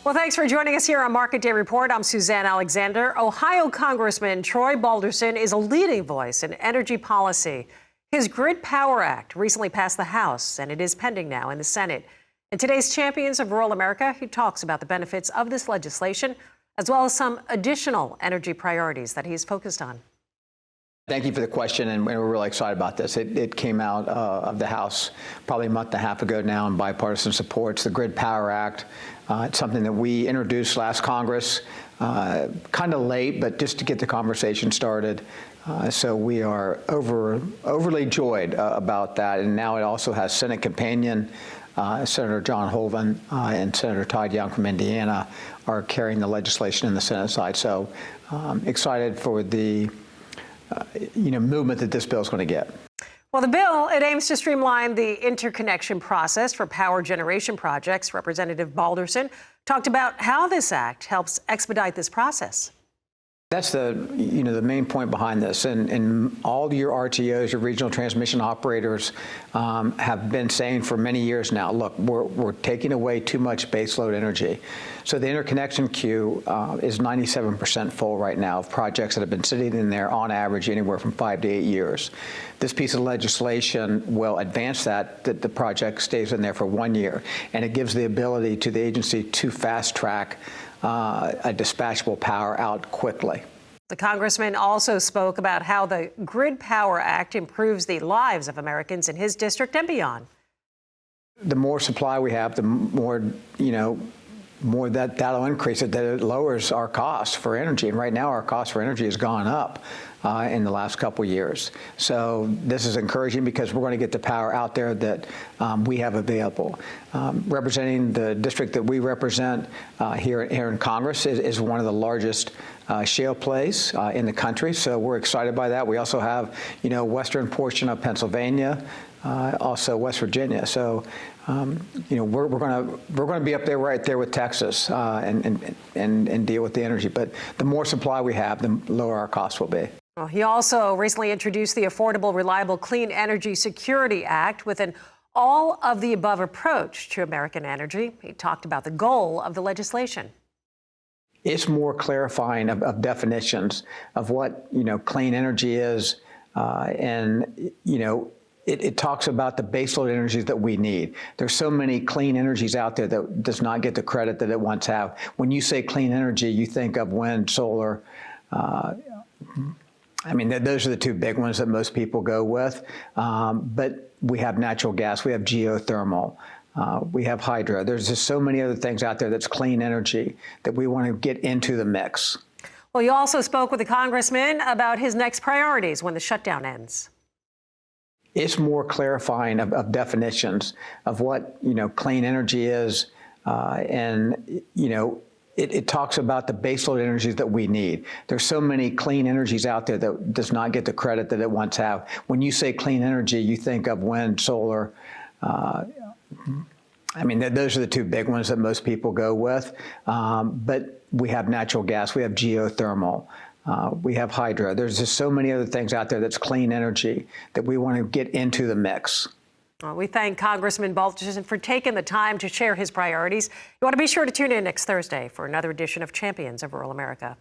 Well, thanks for joining us here on Market Day Report. I'm Suzanne Alexander. Ohio Congressman Troy Balderson is a leading voice in energy policy. His Grid Power Act recently passed the House, and it is pending now in the Senate. In today's Champions of Rural America, he talks about the benefits of this legislation, as well as some additional energy priorities that he's focused on. Thank you for the question, and we're really excited about this. It came out of the House probably a month and a half ago now in bipartisan support. It's the Grid Power Act. It's something that we introduced last Congress, kind of late, but just to get the conversation started. So we are overly joyed about that. And now it also has Senate companion. Senator John Hoeven and Senator Todd Young from Indiana are carrying the legislation in the Senate side. So excited for the movement that this bill is going to get. Well, the bill, it aims to streamline the interconnection process for power generation projects. Representative Balderson talked about how this act helps expedite this process. That's the main point behind this, and all your RTOs, your regional transmission operators, have been saying for many years now, look, we're taking away too much baseload energy. So the interconnection queue is 97% full right now of projects that have been sitting in there on average anywhere from 5 to 8 years. This piece of legislation will advance that the project stays in there for 1 year, and it gives the ability to the agency to fast track a dispatchable power out quickly. The congressman also spoke about how the Grid Power Act improves the lives of Americans in his district and beyond. The more supply we have, the more that'll increase it, that it lowers our costs for energy. And right now our cost for energy has gone up in the last couple of years. So this is encouraging because we're going to get the power out there that we have available. Representing the district that we represent here in Congress is one of the largest shale plays in the country. So we're excited by that. We also have, western portion of Pennsylvania, also West Virginia. So, we're going to be up there right there with Texas and deal with the energy. But the more supply we have, the lower our costs will be. Well, he also recently introduced the Affordable, Reliable, Clean Energy Security Act with an all-of-the-above approach to American energy. He talked about the goal of the legislation. It's more clarifying of definitions of what, clean energy is, It talks about the baseload energies that we need. There's so many clean energies out there that does not get the credit that it once have. When you say clean energy, you think of wind, solar. Those are the two big ones that most people go with. But we have natural gas, we have geothermal, we have hydro. There's just so many other things out there that's clean energy that we want to get into the mix. Well, you also spoke with the congressman about his next priorities when the shutdown ends. It's more clarifying of definitions of what, clean energy is, It talks about the baseload energies that we need. There's so many clean energies out there that does not get the credit that it once have. When you say clean energy, you think of wind, solar. Those are the two big ones that most people go with. But we have natural gas, we have geothermal. We have hydro. There's just so many other things out there that's clean energy that we want to get into the mix. Well, we thank Congressman Balderson for taking the time to share his priorities. You want to be sure to tune in next Thursday for another edition of Champions of Rural America.